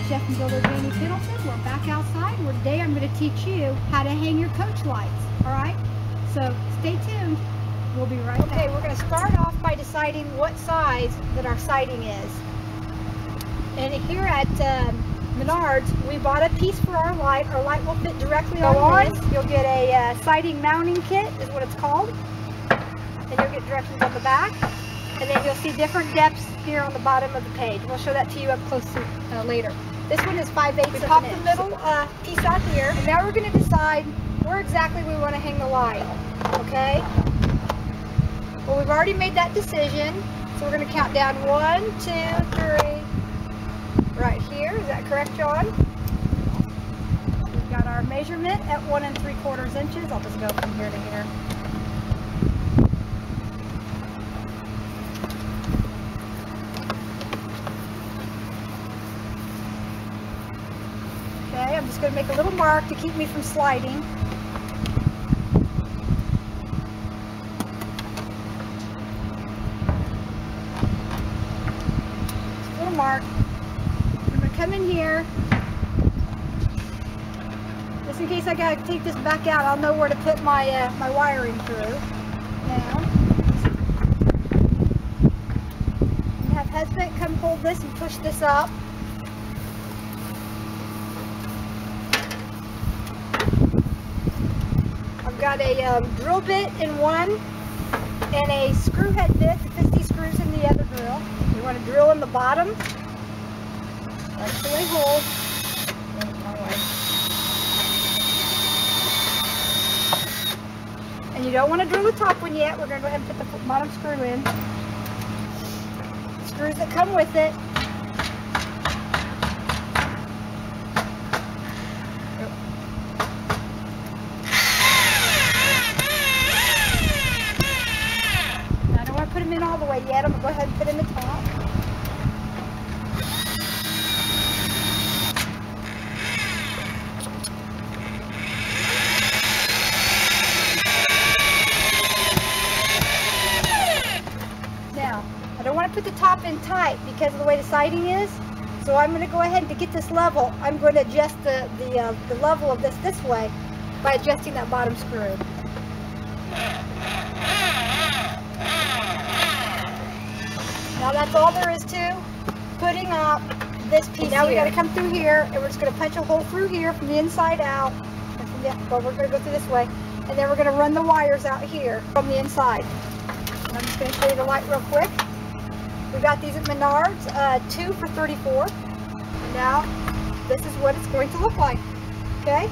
Chef and Builder Jamie Pendleton. We're back outside where today I'm going to teach you how to hang your coach lights. Alright, so stay tuned. We'll be right back. Okay, we're going to start off by deciding what size that our siding is. And here at Menards, we bought a piece for our light. Our light will fit directly on this. You'll get a siding mounting kit is what it's called. And you'll get directions on the back. And then you'll see different depths here on the bottom of the page. We'll show that to you up close later. This one is 5/8 of an inch. We pop the middle piece out here. And now we're going to decide where exactly we want to hang the light. Okay? Well, we've already made that decision. So we're going to count down 1, 2, 3. Right here. Is that correct, John? We've got our measurement at 1 3/4 inches. I'll just go from here to here. Okay, I'm just going to make a little mark to keep me from sliding. Just a little mark. I'm going to come in here. Just in case I got to take this back out, I'll know where to put my my wiring through. Now, and have husband come hold this and push this up. Got a drill bit in one and a screw head bit to fit these screws in the other drill. You want to drill in the bottom. That's the way hold. And you don't want to drill the top one yet. We're going to go ahead and put the bottom screw in. Screws that come with it. In all the way yet. I'm going to go ahead and put in the top. Now, I don't want to put the top in tight because of the way the siding is. So I'm going to go ahead and to get this level, I'm going to adjust the level of this way by adjusting that bottom screw. Now that's all there is to putting up this piece. Now we got to come through here, and we're just going to punch a hole through here from the inside out. And from well, we're going to go through this way, and then we're going to run the wires out here from the inside. And I'm just going to show you the light real quick. We got these at Menards, 2 for $34. And now this is what it's going to look like. Okay?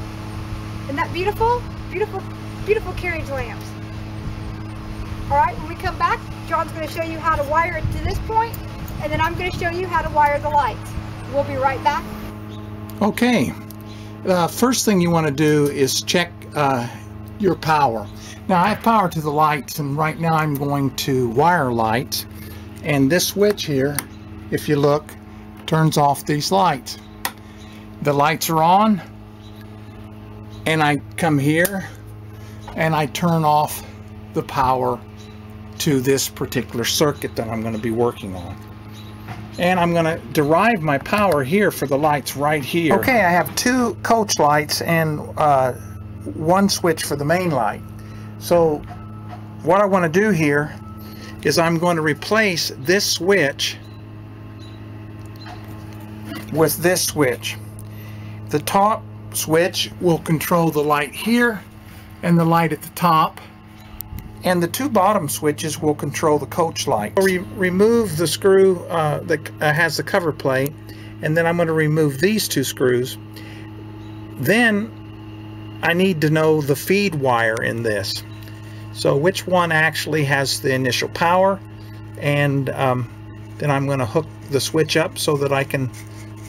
Isn't that beautiful? Beautiful, beautiful carriage lamps. All right, when we come back, John's going to show you how to wire it to this point, and then I'm going to show you how to wire the lights. We'll be right back. Okay, first thing you want to do is check your power. Now I have power to the lights, and right now I'm going to wire lights, and this switch here, if you look, turns off these lights. The lights are on, and I come here and I turn off the power to this particular circuit that I'm going to be working on. And I'm going to derive my power here for the lights right here. Okay, I have 2 coach lights and 1 switch for the main light. So what I want to do here is I'm going to replace this switch with this switch. The top switch will control the light here and the light at the top. And the 2 bottom switches will control the coach light. We remove the screw that has the cover plate, and then I'm going to remove these 2 screws. Then I need to know the feed wire in this. So which one actually has the initial power, and then I'm going to hook the switch up so that I can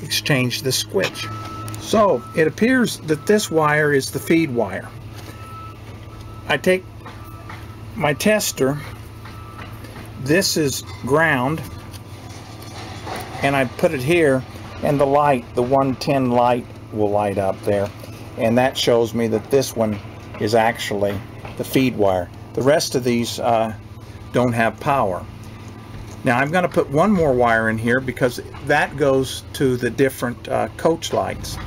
exchange this switch. So it appears that this wire is the feed wire. I take my tester, this is ground, and I put it here, and the light, the 110 light will light up there, and that shows me that this one is actually the feed wire. The rest of these don't have power. Now I'm going to put one more wire in here because that goes to the different coach lights.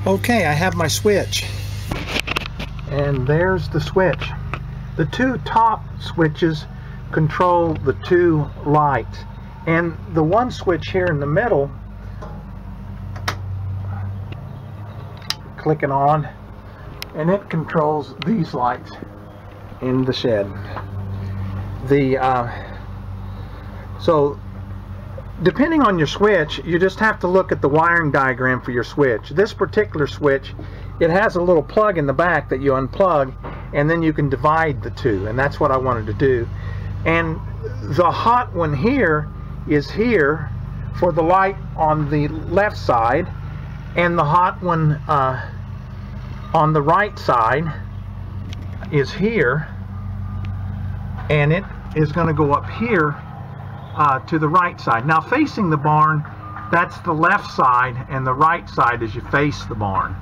Okay, I have my switch. And there's the switch. The two top switches control the two lights. And the one switch here in the middle, clicking on, and it controls these lights in the shed. So depending on your switch, you just have to look at the wiring diagram for your switch. This particular switch, it has a little plug in the back that you unplug, and then you can divide the two, and that's what I wanted to do. And the hot one here is here for the light on the left side, and the hot one on the right side is here, and it is going to go up here to the right side. Now facing the barn, that's the left side, and the right side is you face the barn.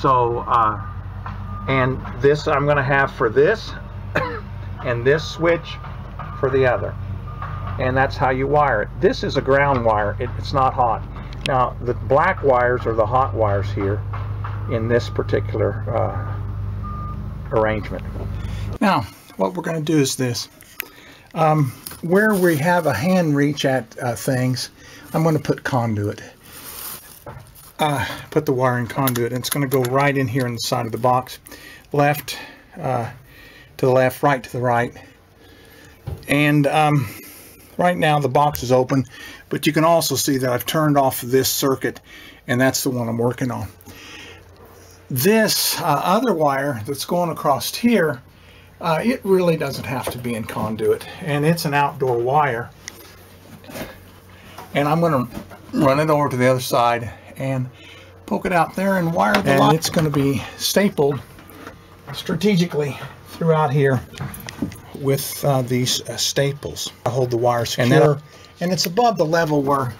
So and this I'm going to have for this and this switch for the other, and that's how you wire it. This is a ground wire, it's not hot. Now the black wires are the hot wires here in this particular arrangement. Now what we're going to do is this. Where we have a hand reach at things, I'm going to put conduit. Put the wire in conduit, and it's going to go right in here in the side of the box. Left to the left, right to the right. And right now the box is open, but you can also see that I've turned off this circuit, and that's the one I'm working on. This other wire that's going across here, it really doesn't have to be in conduit, and it's an outdoor wire. And I'm going to run it over to the other side and poke it out there and wire the light. And it's going to be stapled strategically throughout here with these staples. I hold the wire secure, and it's above the level where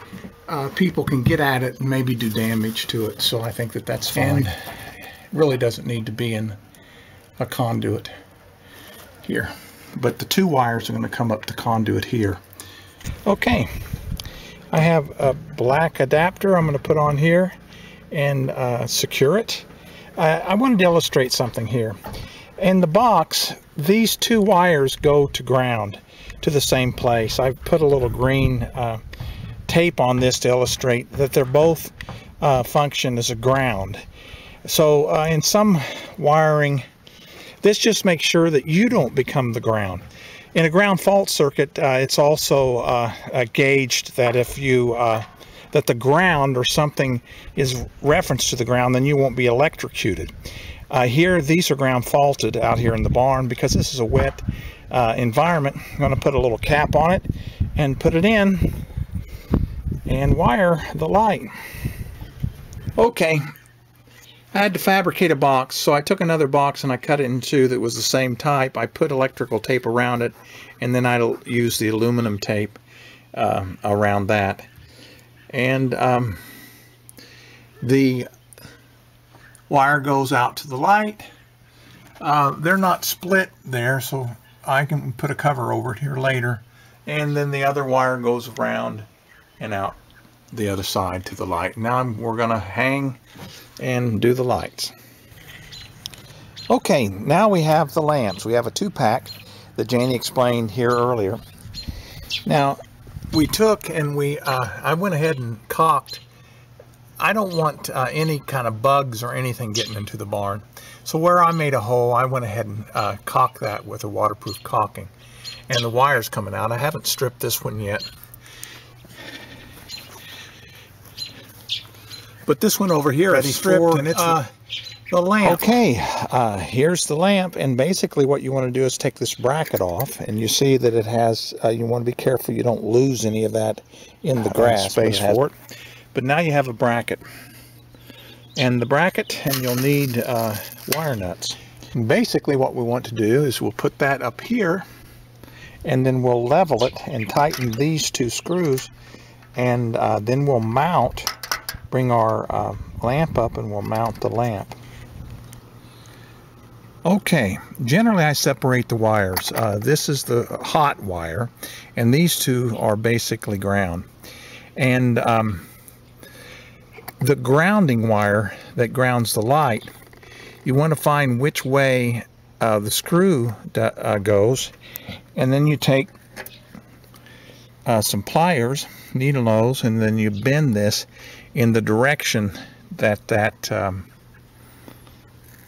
people can get at it and maybe do damage to it. So I think that that's fine. And it really doesn't need to be in a conduit here, but the two wires are going to come up to conduit here. Okay, I have a black adapter I'm going to put on here and secure it. I wanted to illustrate something here. In the box, these two wires go to ground, to the same place. I've put a little green tape on this to illustrate that they're both function as a ground. So in some wiring, this just makes sure that you don't become the ground. In a ground fault circuit, it's also gauged that if you that the ground or something is referenced to the ground, then you won't be electrocuted. Here, these are ground faulted out here in the barn because this is a wet environment. I'm going to put a little cap on it and put it in and wire the light. Okay. I had to fabricate a box, so I took another box and I cut it in two that was the same type. I put electrical tape around it, and then I'll use the aluminum tape around that. And the wire goes out to the light. They're not split there, so I can put a cover over it here later. And then the other wire goes around and out the other side to the light. Now we're going to hang and do the lights. Okay, now we have the lamps. We have a 2-pack that Janie explained here earlier. Now we took and I went ahead and caulked. I don't want any kind of bugs or anything getting into the barn, so where I made a hole, I went ahead and caulked that with a waterproof caulking, and the wire's coming out. I haven't stripped this one yet, but this one over here is stripped, and it's the lamp. Okay, here's the lamp, and basically what you want to do is take this bracket off, and you see that it has, you want to be careful you don't lose any of that in the grass space for it. But now you have a bracket, and the bracket, and you'll need wire nuts. And basically what we want to do is we'll put that up here, and then we'll level it and tighten these two screws, and then we'll mount, bring our lamp up, and we'll mount the lamp. Okay, generally I separate the wires. This is the hot wire, and these two are basically ground. And the grounding wire that grounds the light, you want to find which way the screw goes, and then you take some pliers, needle nose, and then you bend this in the direction that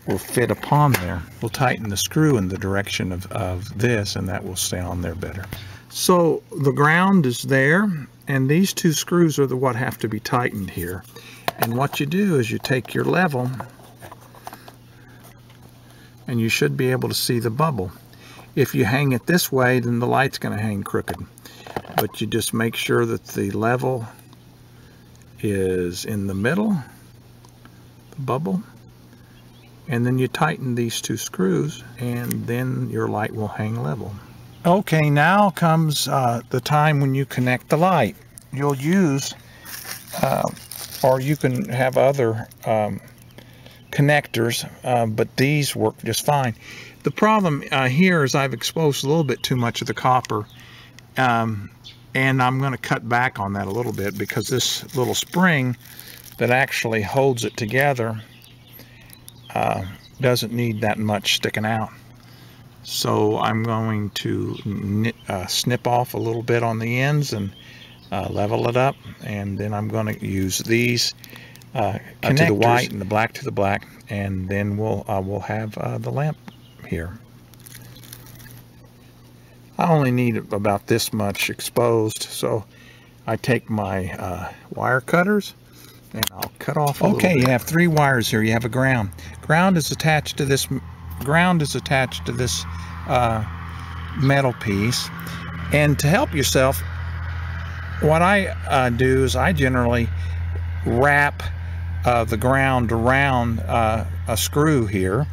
will fit upon there. We'll tighten the screw in the direction of this, and that will stay on there better. So the ground is there, and these two screws are what have to be tightened here. And what you do is you take your level, and you should be able to see the bubble. If you hang it this way, then the light's going to hang crooked. But you just make sure that the level is in the middle, the bubble, and then you tighten these two screws, and then your light will hang level. Okay, now comes the time when you connect the light. You'll use, or you can have other connectors, but these work just fine. The problem here is I've exposed a little bit too much of the copper, and I'm going to cut back on that a little bit, because this little spring that actually holds it together doesn't need that much sticking out. So I'm going to snip off a little bit on the ends and level it up, and then I'm going to use these to the white and the black to the black, and then we'll have the lamp here. I only need about this much exposed, so I take my wire cutters and I'll cut off a little bit. You have three wires here. You have a ground. Ground is attached to this. Ground is attached to this metal piece. And to help yourself, what I do is I generally wrap the ground around a screw here,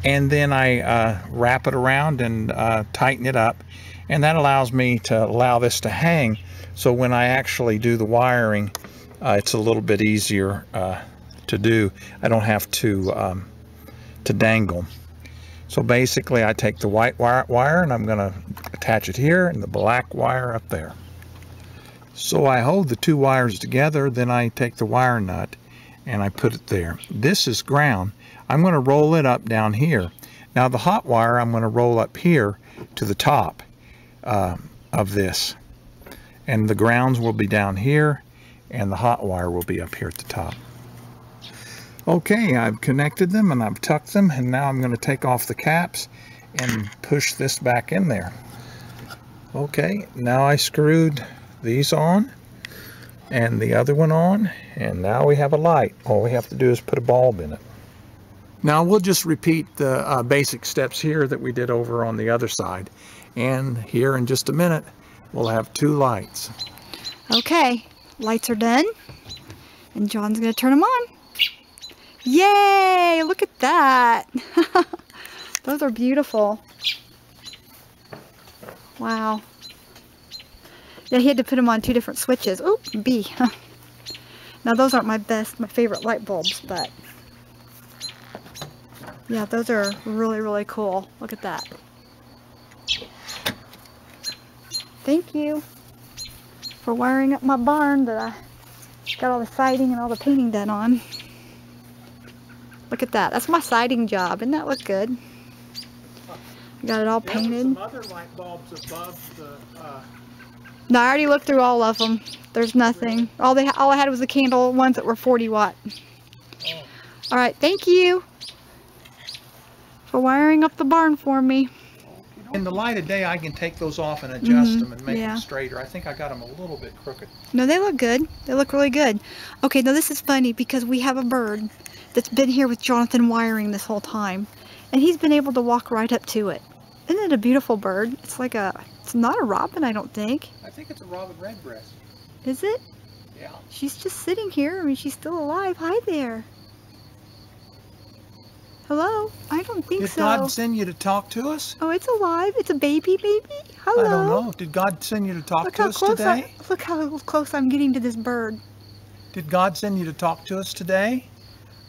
and then I wrap it around and tighten it up, and that allows me to allow this to hang. So when I actually do the wiring, it's a little bit easier to do. I don't have to dangle. So basically I take the white wire and I'm going to attach it here, and the black wire up there. So I hold the two wires together, then I take the wire nut and I put it there. This is ground. I'm going to roll it up down here. Now the hot wire I'm going to roll up here to the top of this, and the grounds will be down here and the hot wire will be up here at the top. Okay, I've connected them and I've tucked them, and now I'm going to take off the caps and push this back in there. Okay, now I screwed these on and the other one on, and now we have a light. All we have to do is put a bulb in it. Now we'll just repeat the basic steps here that we did over on the other side, and here in just a minute we'll have two lights. Okay, lights are done, and John's going to turn them on. Yay! Look at that. Those are beautiful. Wow. Yeah, he had to put them on two different switches. Oh, B. Now those aren't my favorite light bulbs, but yeah, those are really, really cool. Look at that. Thank you for wiring up my barn that I got all the siding and all the painting done on. Look at that. That's my siding job. Doesn't that look good? Got it all painted. Some other light bulbs above the... No, I already looked through all of them. There's nothing. All I had was the candle ones that were 40 watt. Oh. All right, thank you for wiring up the barn for me. In the light of day, I can take those off and adjust them and make them straighter. I think I got them a little bit crooked. No, they look good. They look really good. Okay, now this is funny because we have a bird that's been here with Jonathan wiring this whole time, and he's been able to walk right up to it. Isn't it a beautiful bird? It's like it's not a robin, I don't think. I think it's a robin redbreast. Is it? Yeah. She's just sitting here. I mean, she's still alive. Hi there. Hello? I don't think so. Did God send you to talk to us? Oh, it's alive. It's a baby. Hello. I don't know. Did God send you to talk to us today? Look how close I'm getting to this bird. Did God send you to talk to us today?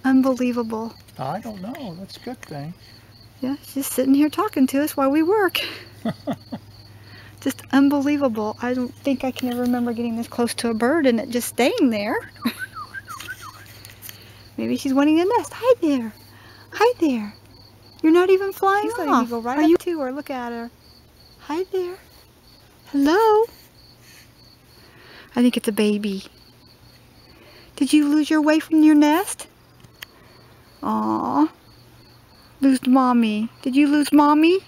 Unbelievable. I don't know. That's a good thing. Yeah, she's sitting here talking to us while we work. Just unbelievable. I don't think I can ever remember getting this close to a bird and it just staying there. Maybe she's wanting a nest. Hi there. Hi there. You're not even flying off. Letting me go right up to her. Look at her. Hi there. Hello. I think it's a baby. Did you lose your way from your nest? Aw. Lose mommy. Did you lose mommy?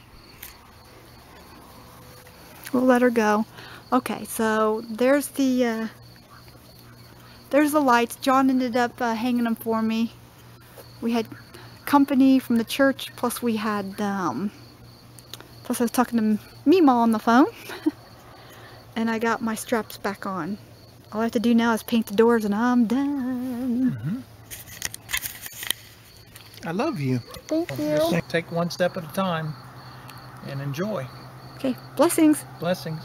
We'll let her go. Okay, so there's the lights. John ended up hanging them for me. We had company from the church, plus we had plus I was talking to Meemaw on the phone. And I got my straps back on. All I have to do now is paint the doors and I'm done. I love you. Thank you. Just take one step at a time and enjoy. Okay, blessings. Blessings.